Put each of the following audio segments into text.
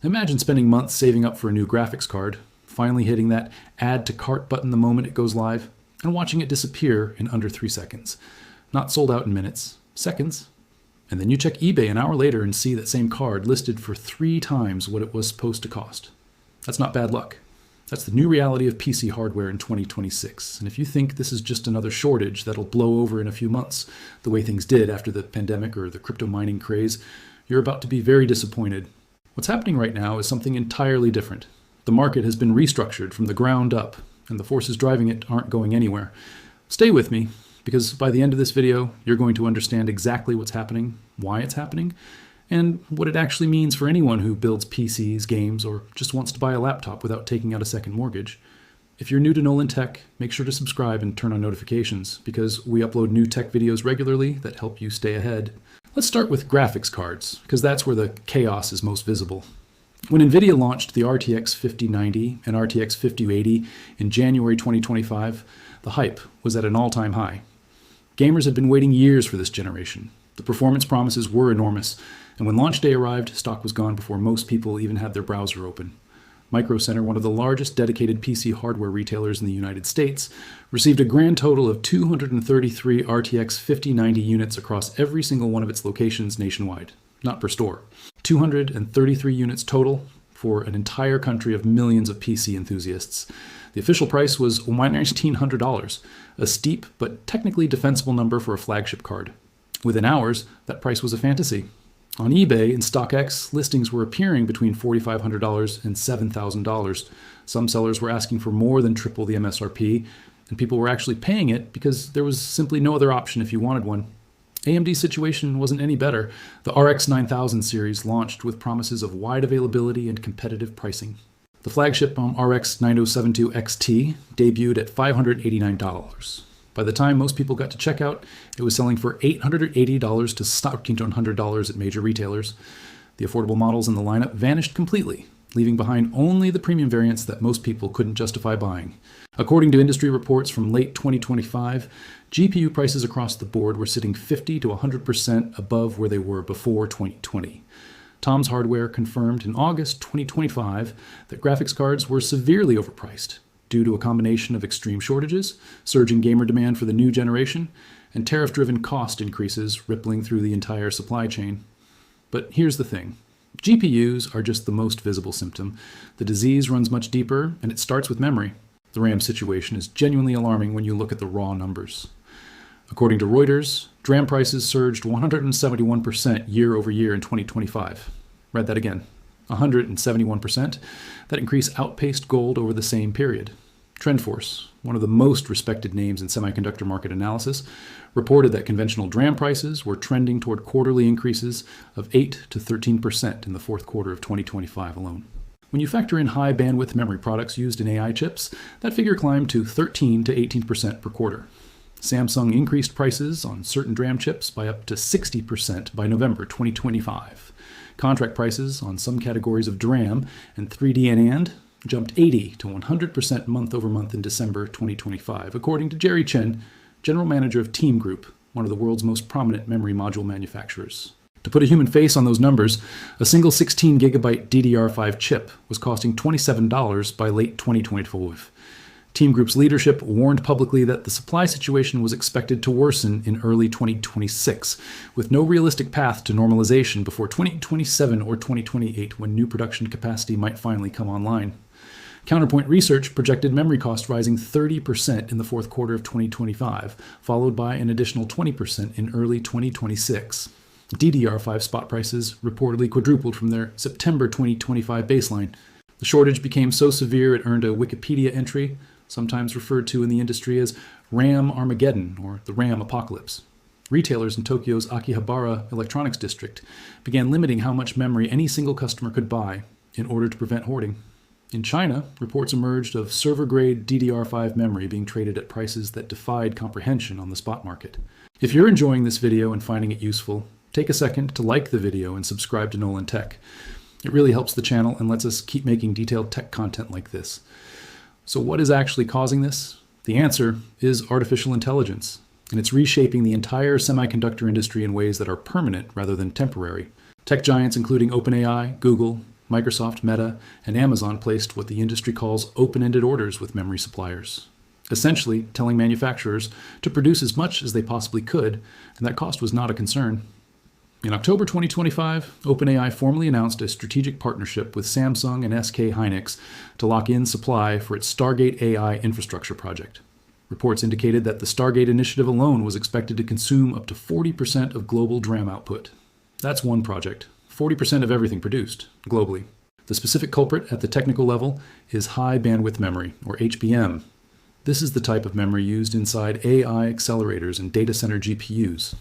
Imagine spending months saving up for a new graphics card, finally hitting that add to cart button the moment it goes live, and watching it disappear in under 3 seconds. Not sold out in minutes, seconds. And then you check eBay an hour later and see that same card listed for 3 times what it was supposed to cost. That's not bad luck. That's the new reality of PC hardware in 2026. And if you think this is just another shortage that'll blow over in a few months, the way things did after the pandemic or the crypto mining craze, you're about to be very disappointed. What's happening right now is something entirely different. The market has been restructured from the ground up, and the forces driving it aren't going anywhere. Stay with me, because by the end of this video, you're going to understand exactly what's happening, why it's happening, and what it actually means for anyone who builds PCs, games, or just wants to buy a laptop without taking out a second mortgage. If you're new to Nolan Tech, make sure to subscribe and turn on notifications, because we upload new tech videos regularly that help you stay ahead. Let's start with graphics cards, because that's where the chaos is most visible. When NVIDIA launched the RTX 5090 and RTX 5080 in January 2025, the hype was at an all-time high. Gamers had been waiting years for this generation. The performance promises were enormous, and when launch day arrived, stock was gone before most people even had their browser open. Micro Center, one of the largest dedicated PC hardware retailers in the United States, received a grand total of 233 RTX 5090 units across every single one of its locations nationwide, not per store. 233 units total for an entire country of millions of PC enthusiasts. The official price was $1,900, a steep but technically defensible number for a flagship card. Within hours, that price was a fantasy. On eBay and StockX, listings were appearing between $4,500 and $7,000. Some sellers were asking for more than triple the MSRP, and people were actually paying it because there was simply no other option if you wanted one. AMD's situation wasn't any better. The RX 9000 series launched with promises of wide availability and competitive pricing. The flagship RX 9072 XT debuted at $589. By the time most people got to checkout, it was selling for $880 to $1,700 at major retailers. The affordable models in the lineup vanished completely, leaving behind only the premium variants that most people couldn't justify buying. According to industry reports from late 2025, GPU prices across the board were sitting 50 to 100% above where they were before 2020. Tom's Hardware confirmed in August 2025 that graphics cards were severely overpriced, due to a combination of extreme shortages, surging gamer demand for the new generation, and tariff-driven cost increases rippling through the entire supply chain. But here's the thing. GPUs are just the most visible symptom. The disease runs much deeper, and it starts with memory. The RAM situation is genuinely alarming when you look at the raw numbers. According to Reuters, DRAM prices surged 171% year over year in 2025. Read that again. 171%. That increase outpaced gold over the same period. TrendForce, one of the most respected names in semiconductor market analysis, reported that conventional DRAM prices were trending toward quarterly increases of 8 to 13% in the fourth quarter of 2025 alone. When you factor in high bandwidth memory products used in AI chips, that figure climbed to 13 to 18% per quarter. Samsung increased prices on certain DRAM chips by up to 60% by November 2025. Contract prices on some categories of DRAM and 3D and NAND jumped 80 to 100% month over month in December 2025, according to Jerry Chen, general manager of Team Group, one of the world's most prominent memory module manufacturers. To put a human face on those numbers, a single 16 gigabyte DDR5 chip was costing $27 by late 2025. Team Group's leadership warned publicly that the supply situation was expected to worsen in early 2026, with no realistic path to normalization before 2027 or 2028, when new production capacity might finally come online. Counterpoint Research projected memory costs rising 30% in the fourth quarter of 2025, followed by an additional 20% in early 2026. DDR5 spot prices reportedly quadrupled from their September 2025 baseline. The shortage became so severe it earned a Wikipedia entry, sometimes referred to in the industry as RAM Armageddon or the RAM Apocalypse. Retailers in Tokyo's Akihabara electronics district began limiting how much memory any single customer could buy in order to prevent hoarding. In China, reports emerged of server-grade DDR5 memory being traded at prices that defied comprehension on the spot market. If you're enjoying this video and finding it useful, take a second to like the video and subscribe to Nolan Tech. It really helps the channel and lets us keep making detailed tech content like this. So what is actually causing this? The answer is artificial intelligence, and it's reshaping the entire semiconductor industry in ways that are permanent rather than temporary. Tech giants including OpenAI, Google, Microsoft, Meta, and Amazon placed what the industry calls open-ended orders with memory suppliers, essentially telling manufacturers to produce as much as they possibly could, and that cost was not a concern. In October 2025, OpenAI formally announced a strategic partnership with Samsung and SK Hynix to lock in supply for its Stargate AI infrastructure project. Reports indicated that the Stargate initiative alone was expected to consume up to 40% of global DRAM output. That's one project, 40% of everything produced globally. The specific culprit at the technical level is high bandwidth memory, or HBM. This is the type of memory used inside AI accelerators and data center GPUs.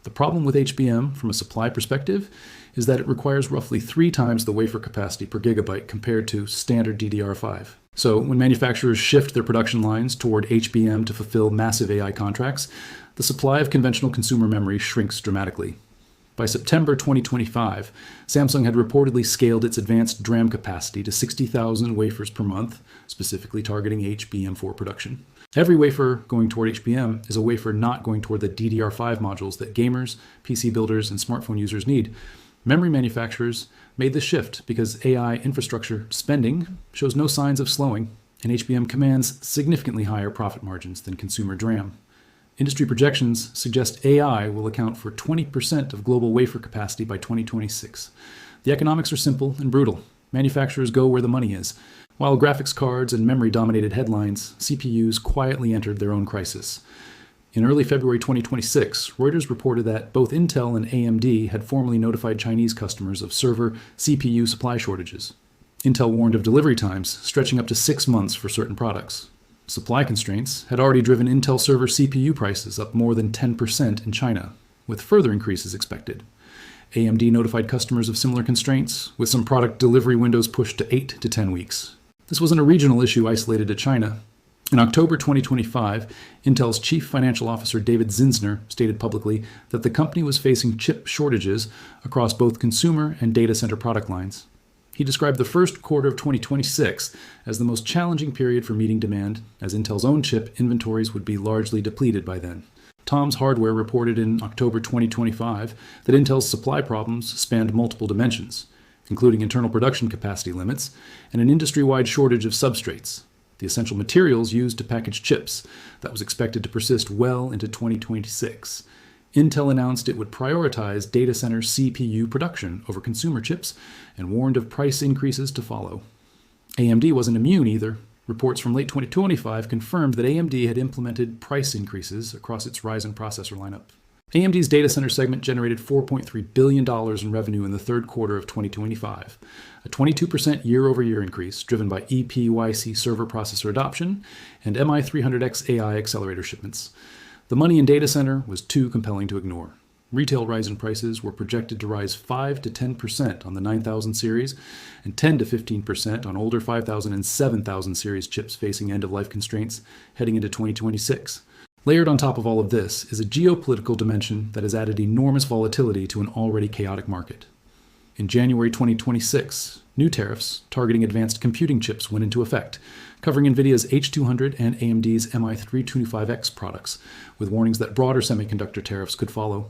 The problem with HBM from a supply perspective is that it requires roughly 3 times the wafer capacity per gigabyte compared to standard DDR5. So when manufacturers shift their production lines toward HBM to fulfill massive AI contracts, the supply of conventional consumer memory shrinks dramatically. By September 2025, Samsung had reportedly scaled its advanced DRAM capacity to 60,000 wafers per month, specifically targeting HBM4 production. Every wafer going toward HBM is a wafer not going toward the DDR5 modules that gamers, PC builders, and smartphone users need. Memory manufacturers made this shift because AI infrastructure spending shows no signs of slowing, and HBM commands significantly higher profit margins than consumer DRAM. Industry projections suggest AI will account for 20% of global wafer capacity by 2026. The economics are simple and brutal. Manufacturers go where the money is. While graphics cards and memory dominated headlines, CPUs quietly entered their own crisis. In early February 2026, Reuters reported that both Intel and AMD had formally notified Chinese customers of server CPU supply shortages. Intel warned of delivery times stretching up to 6 months for certain products. Supply constraints had already driven Intel server CPU prices up more than 10% in China, with further increases expected. AMD notified customers of similar constraints, with some product delivery windows pushed to 8 to 10 weeks. This wasn't a regional issue isolated to China. In October 2025, Intel's chief financial officer David Zinsner stated publicly that the company was facing chip shortages across both consumer and data center product lines. He described the first quarter of 2026 as the most challenging period for meeting demand, as Intel's own chip inventories would be largely depleted by then. Tom's Hardware reported in October 2025 that Intel's supply problems spanned multiple dimensions, including internal production capacity limits and an industry-wide shortage of substrates, the essential materials used to package chips, that was expected to persist well into 2026. Intel announced it would prioritize data center CPU production over consumer chips and warned of price increases to follow. AMD wasn't immune either. Reports from late 2025 confirmed that AMD had implemented price increases across its Ryzen processor lineup. AMD's data center segment generated $4.3 billion in revenue in the third quarter of 2025, a 22% year-over-year increase driven by EPYC server processor adoption and MI300X AI accelerator shipments. The money in data center was too compelling to ignore. Retail Ryzen prices were projected to rise 5 to 10% on the 9000 series and 10 to 15% on older 5000 and 7000 series chips facing end-of-life constraints heading into 2026. Layered on top of all of this is a geopolitical dimension that has added enormous volatility to an already chaotic market. In January 2026, new tariffs targeting advanced computing chips went into effect, covering NVIDIA's H200 and AMD's MI325X products, with warnings that broader semiconductor tariffs could follow.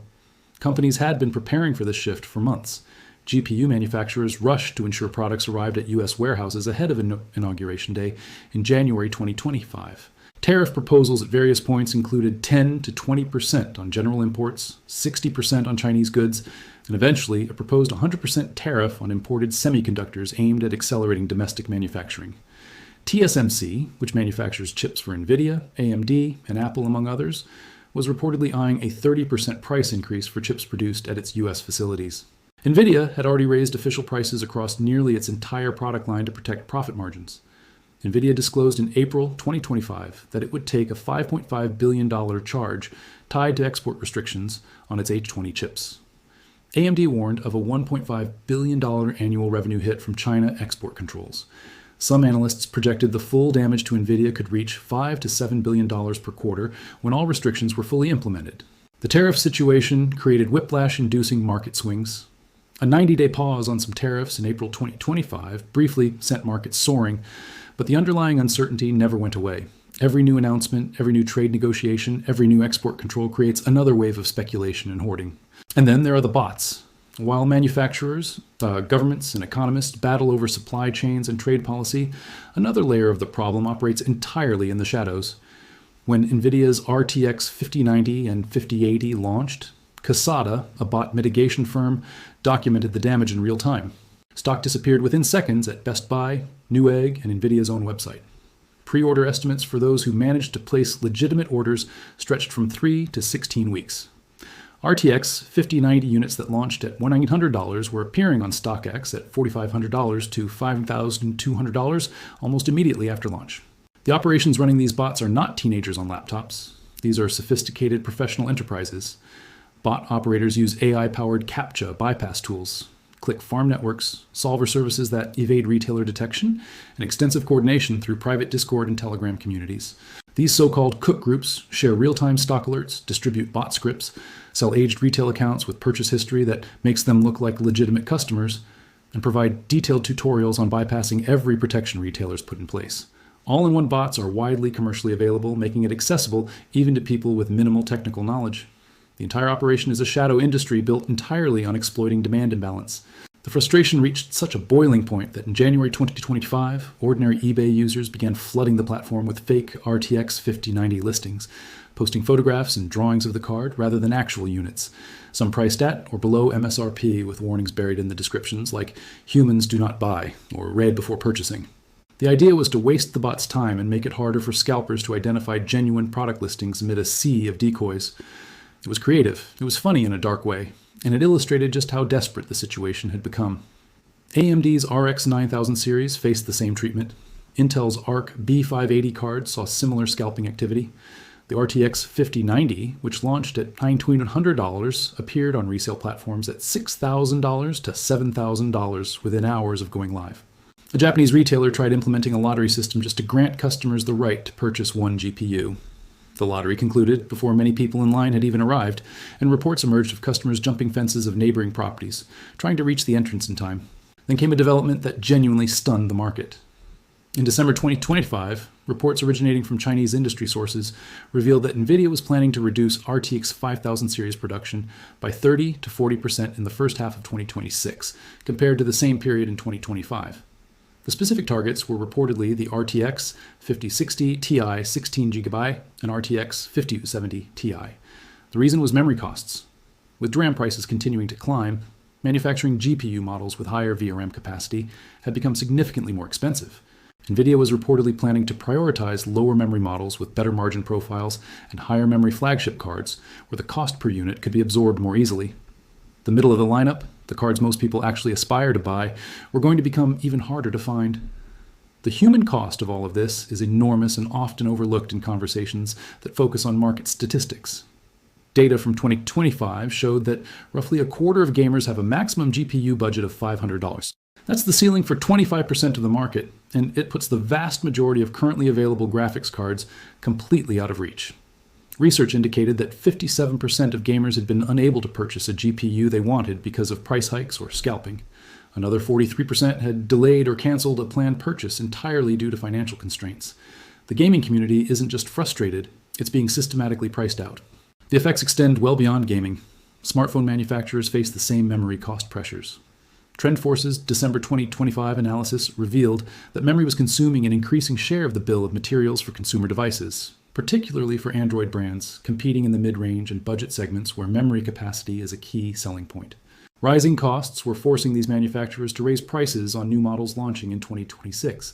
Companies had been preparing for this shift for months. GPU manufacturers rushed to ensure products arrived at U.S. warehouses ahead of Inauguration Day in January 2025. Tariff proposals at various points included 10 to 20% on general imports, 60% on Chinese goods, and eventually a proposed 100% tariff on imported semiconductors aimed at accelerating domestic manufacturing. TSMC, which manufactures chips for NVIDIA, AMD, and Apple among others, was reportedly eyeing a 30% price increase for chips produced at its U.S. facilities. NVIDIA had already raised official prices across nearly its entire product line to protect profit margins. NVIDIA disclosed in April 2025 that it would take a $5.5 billion charge tied to export restrictions on its H20 chips. AMD warned of a $1.5 billion annual revenue hit from China export controls. Some analysts projected the full damage to NVIDIA could reach $5 to $7 billion per quarter when all restrictions were fully implemented. The tariff situation created whiplash-inducing market swings. A 90-day pause on some tariffs in April 2025 briefly sent markets soaring, but the underlying uncertainty never went away. Every new announcement, every new trade negotiation, every new export control creates another wave of speculation and hoarding. And then there are the bots. While manufacturers, governments, and economists battle over supply chains and trade policy, another layer of the problem operates entirely in the shadows. When NVIDIA's RTX 5090 and 5080 launched, Casada, a bot mitigation firm, documented the damage in real time. Stock disappeared within seconds at Best Buy, Newegg, and NVIDIA's own website. Pre-order estimates for those who managed to place legitimate orders stretched from 3 to 16 weeks. RTX 5090 units that launched at $1,900 were appearing on StockX at $4,500 to $5,200 almost immediately after launch. The operations running these bots are not teenagers on laptops. These are sophisticated professional enterprises. Bot operators use AI-powered CAPTCHA bypass tools, click farm networks, solver services that evade retailer detection, and extensive coordination through private Discord and Telegram communities. These so-called cook groups share real-time stock alerts, distribute bot scripts, sell aged retail accounts with purchase history that makes them look like legitimate customers, and provide detailed tutorials on bypassing every protection retailers put in place. All-in-one bots are widely commercially available, making it accessible even to people with minimal technical knowledge. The entire operation is a shadow industry built entirely on exploiting demand imbalance. The frustration reached such a boiling point that in January 2025, ordinary eBay users began flooding the platform with fake RTX 5090 listings, posting photographs and drawings of the card rather than actual units, some priced at or below MSRP with warnings buried in the descriptions like "humans do not buy" or "read before purchasing." The idea was to waste the bot's time and make it harder for scalpers to identify genuine product listings amid a sea of decoys. It was creative, it was funny in a dark way, and it illustrated just how desperate the situation had become. AMD's RX 9000 series faced the same treatment. Intel's Arc B580 cards saw similar scalping activity. The RTX 5090, which launched at $9,200, appeared on resale platforms at $6,000 to $7,000 within hours of going live. A Japanese retailer tried implementing a lottery system just to grant customers the right to purchase one GPU. The lottery concluded before many people in line had even arrived, and reports emerged of customers jumping fences of neighboring properties, trying to reach the entrance in time. Then came a development that genuinely stunned the market. In December 2025, reports originating from Chinese industry sources revealed that NVIDIA was planning to reduce RTX 5000 series production by 30 to 40% in the first half of 2026, compared to the same period in 2025. The specific targets were reportedly the RTX 5060 Ti 16GB and RTX 5070 Ti. The reason was memory costs. With DRAM prices continuing to climb, manufacturing GPU models with higher VRAM capacity had become significantly more expensive. NVIDIA was reportedly planning to prioritize lower memory models with better margin profiles and higher memory flagship cards, where the cost per unit could be absorbed more easily. The middle of the lineup, the cards most people actually aspire to buy, were going to become even harder to find. The human cost of all of this is enormous and often overlooked in conversations that focus on market statistics. Data from 2025 showed that roughly a quarter of gamers have a maximum GPU budget of $500. That's the ceiling for 25% of the market, and it puts the vast majority of currently available graphics cards completely out of reach. Research indicated that 57% of gamers had been unable to purchase a GPU they wanted because of price hikes or scalping. Another 43% had delayed or canceled a planned purchase entirely due to financial constraints. The gaming community isn't just frustrated, it's being systematically priced out. The effects extend well beyond gaming. Smartphone manufacturers face the same memory cost pressures. TrendForce's December 2025 analysis revealed that memory was consuming an increasing share of the bill of materials for consumer devices, particularly for Android brands, competing in the mid-range and budget segments where memory capacity is a key selling point. Rising costs were forcing these manufacturers to raise prices on new models launching in 2026.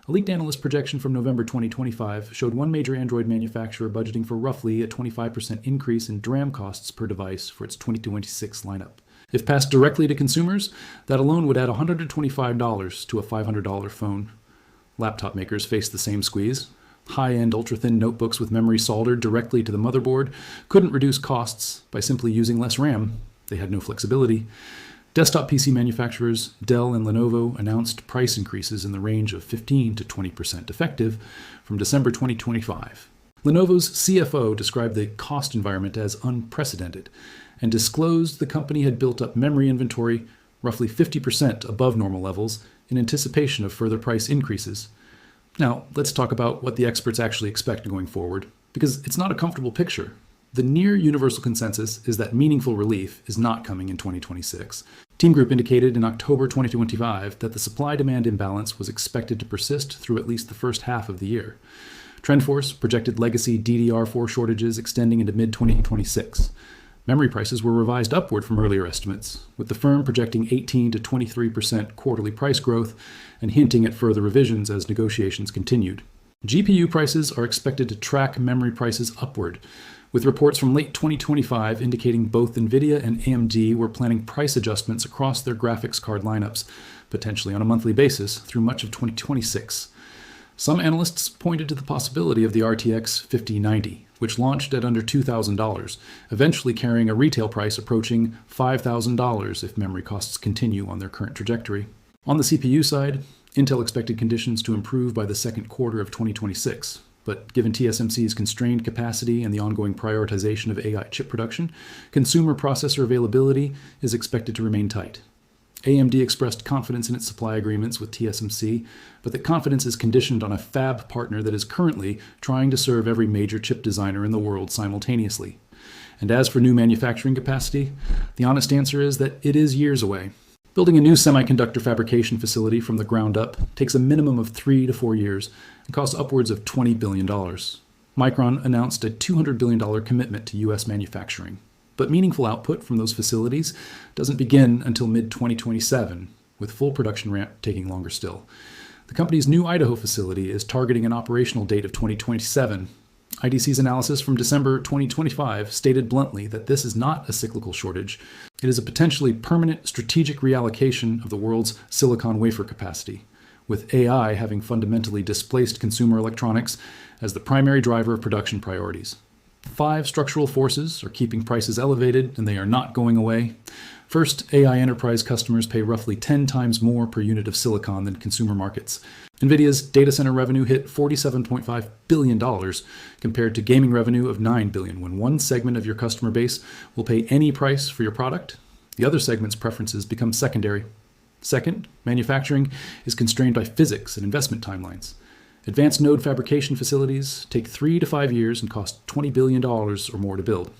A leaked analyst projection from November 2025 showed one major Android manufacturer budgeting for roughly a 25% increase in DRAM costs per device for its 2026 lineup. If passed directly to consumers, that alone would add $125 to a $500 phone. Laptop makers face the same squeeze. High-end ultra-thin notebooks with memory soldered directly to the motherboard couldn't reduce costs by simply using less RAM. They had no flexibility. Desktop PC manufacturers Dell and Lenovo announced price increases in the range of 15 to 20% effective from December 2025. Lenovo's CFO described the cost environment as unprecedented and disclosed the company had built up memory inventory roughly 50% above normal levels in anticipation of further price increases. Now, let's talk about what the experts actually expect going forward, because it's not a comfortable picture. The near universal consensus is that meaningful relief is not coming in 2026. Team Group indicated in October 2025 that the supply-demand imbalance was expected to persist through at least the first half of the year. TrendForce projected legacy DDR4 shortages extending into mid-2026. Memory prices were revised upward from earlier estimates, with the firm projecting 18 to 23% quarterly price growth and hinting at further revisions as negotiations continued. GPU prices are expected to track memory prices upward, with reports from late 2025 indicating both NVIDIA and AMD were planning price adjustments across their graphics card lineups, potentially on a monthly basis, through much of 2026. Some analysts pointed to the possibility of the RTX 5090, which launched at under $2,000, eventually carrying a retail price approaching $5,000 if memory costs continue on their current trajectory. On the CPU side, Intel expected conditions to improve by the second quarter of 2026, but given TSMC's constrained capacity and the ongoing prioritization of AI chip production, consumer processor availability is expected to remain tight. AMD expressed confidence in its supply agreements with TSMC, but that confidence is conditioned on a fab partner that is currently trying to serve every major chip designer in the world simultaneously. And as for new manufacturing capacity, the honest answer is that it is years away. Building a new semiconductor fabrication facility from the ground up takes a minimum of 3 to 4 years and costs upwards of $20 billion. Micron announced a $200 billion commitment to U.S. manufacturing. But meaningful output from those facilities doesn't begin until mid-2027, with full production ramp taking longer still. The company's new Idaho facility is targeting an operational date of 2027. IDC's analysis from December 2025 stated bluntly that this is not a cyclical shortage. It is a potentially permanent strategic reallocation of the world's silicon wafer capacity, with AI having fundamentally displaced consumer electronics as the primary driver of production priorities. 5 structural forces are keeping prices elevated, and they are not going away. First, AI enterprise customers pay roughly 10 times more per unit of silicon than consumer markets. NVIDIA's data center revenue hit $47.5 billion compared to gaming revenue of $9 billion. When one segment of your customer base will pay any price for your product, the other segment's preferences become secondary. Second, manufacturing is constrained by physics and investment timelines. Advanced node fabrication facilities take 3 to 5 years and cost $20 billion or more to build.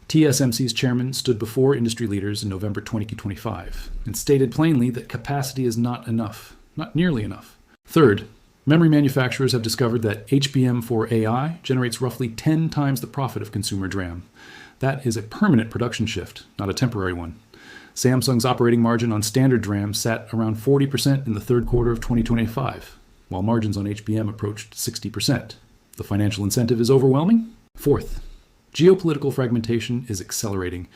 TSMC's chairman stood before industry leaders in November 2025 and stated plainly that capacity is not enough, not nearly enough. Third, memory manufacturers have discovered that HBM for AI generates roughly 10 times the profit of consumer DRAM. That is a permanent production shift, not a temporary one. Samsung's operating margin on standard DRAM sat around 40% in the third quarter of 2025, while margins on HBM approached 60%. The financial incentive is overwhelming. Fourth, geopolitical fragmentation is accelerating.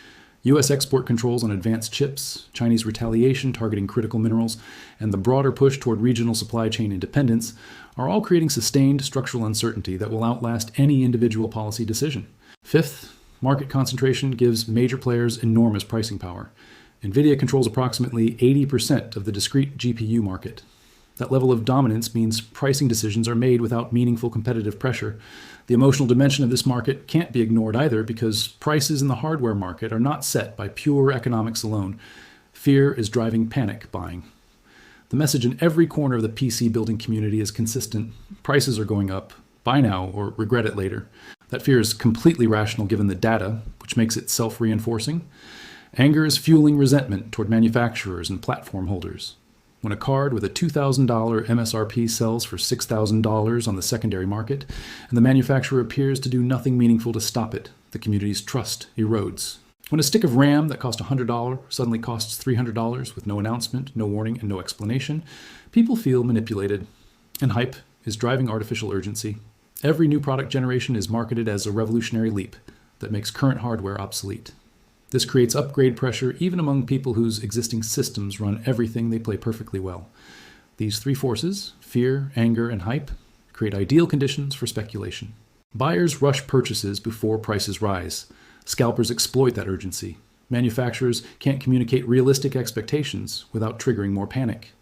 U.S. export controls on advanced chips, Chinese retaliation targeting critical minerals, and the broader push toward regional supply chain independence are all creating sustained structural uncertainty that will outlast any individual policy decision. Fifth, market concentration gives major players enormous pricing power. NVIDIA controls approximately 80% of the discrete GPU market. That level of dominance means pricing decisions are made without meaningful competitive pressure. The emotional dimension of this market can't be ignored either, because prices in the hardware market are not set by pure economics alone. Fear is driving panic buying. The message in every corner of the PC building community is consistent. Prices are going up. Buy now or regret it later. That fear is completely rational given the data, which makes it self-reinforcing. Anger is fueling resentment toward manufacturers and platform holders. When a card with a $2,000 MSRP sells for $6,000 on the secondary market, and the manufacturer appears to do nothing meaningful to stop it, the community's trust erodes. When a stick of RAM that cost $100 suddenly costs $300 with no announcement, no warning, and no explanation, people feel manipulated. And hype is driving artificial urgency. Every new product generation is marketed as a revolutionary leap that makes current hardware obsolete. This creates upgrade pressure even among people whose existing systems run everything they play perfectly well. These 3 forces, fear, anger, and hype, create ideal conditions for speculation. Buyers rush purchases before prices rise. Scalpers exploit that urgency. Manufacturers can't communicate realistic expectations without triggering more panic.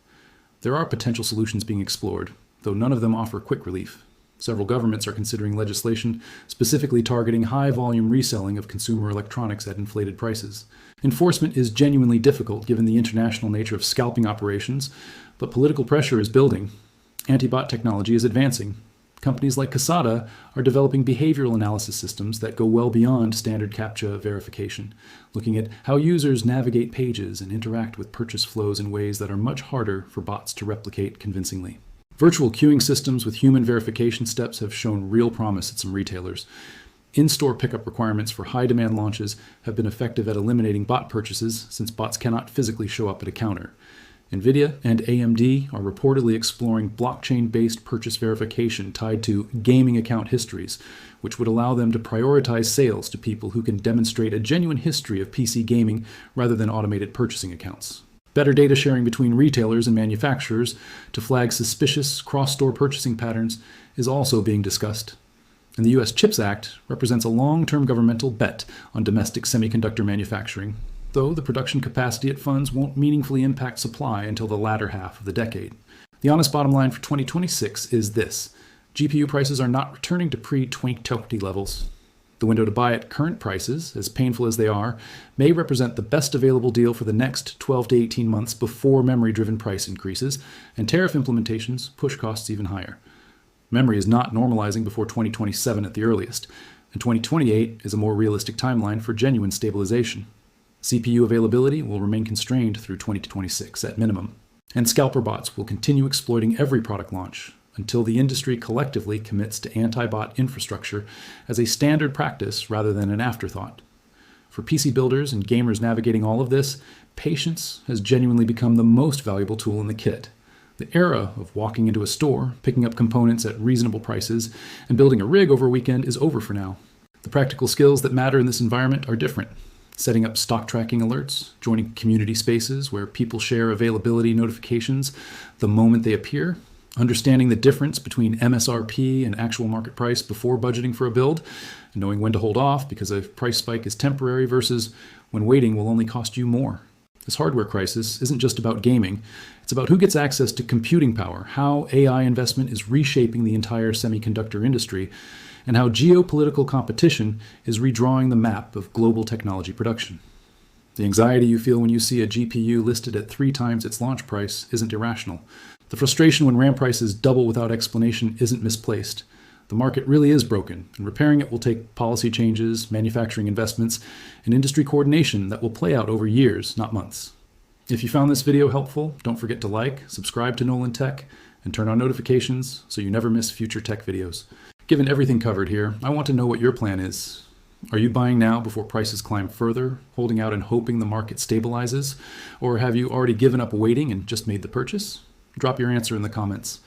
There are potential solutions being explored, though none of them offer quick relief. Several governments are considering legislation specifically targeting high-volume reselling of consumer electronics at inflated prices. Enforcement is genuinely difficult given the international nature of scalping operations, but political pressure is building. Anti-bot technology is advancing. Companies like Casada are developing behavioral analysis systems that go well beyond standard CAPTCHA verification, looking at how users navigate pages and interact with purchase flows in ways that are much harder for bots to replicate convincingly. Virtual queuing systems with human verification steps have shown real promise at some retailers. In-store pickup requirements for high-demand launches have been effective at eliminating bot purchases since bots cannot physically show up at a counter. NVIDIA and AMD are reportedly exploring blockchain-based purchase verification tied to gaming account histories, which would allow them to prioritize sales to people who can demonstrate a genuine history of PC gaming rather than automated purchasing accounts. Better data sharing between retailers and manufacturers to flag suspicious cross-store purchasing patterns is also being discussed. And the U.S. CHIPS Act represents a long-term governmental bet on domestic semiconductor manufacturing, though the production capacity it funds won't meaningfully impact supply until the latter half of the decade. The honest bottom line for 2026 is this: GPU prices are not returning to pre-2020 levels. The window to buy at current prices, as painful as they are, may represent the best available deal for the next 12 to 18 months before memory-driven price increases, and tariff implementations push costs even higher. Memory is not normalizing before 2027 at the earliest, and 2028 is a more realistic timeline for genuine stabilization. CPU availability will remain constrained through 2026 at minimum, and scalper bots will continue exploiting every product launch until the industry collectively commits to anti-bot infrastructure as a standard practice rather than an afterthought. For PC builders and gamers navigating all of this, patience has genuinely become the most valuable tool in the kit. The era of walking into a store, picking up components at reasonable prices, and building a rig over a weekend is over for now. The practical skills that matter in this environment are different. Setting up stock tracking alerts, joining community spaces where people share availability notifications the moment they appear, understanding the difference between MSRP and actual market price before budgeting for a build, and knowing when to hold off because a price spike is temporary versus when waiting will only cost you more. This hardware crisis isn't just about gaming. It's about who gets access to computing power, how AI investment is reshaping the entire semiconductor industry, and how geopolitical competition is redrawing the map of global technology production. The anxiety you feel when you see a GPU listed at 3 times its launch price isn't irrational. The frustration when RAM prices double without explanation isn't misplaced. The market really is broken, and repairing it will take policy changes, manufacturing investments, and industry coordination that will play out over years, not months. If you found this video helpful, don't forget to like, subscribe to Nolan Tech, and turn on notifications so you never miss future tech videos. Given everything covered here, I want to know what your plan is. Are you buying now before prices climb further, holding out and hoping the market stabilizes? Or have you already given up waiting and just made the purchase? Drop your answer in the comments.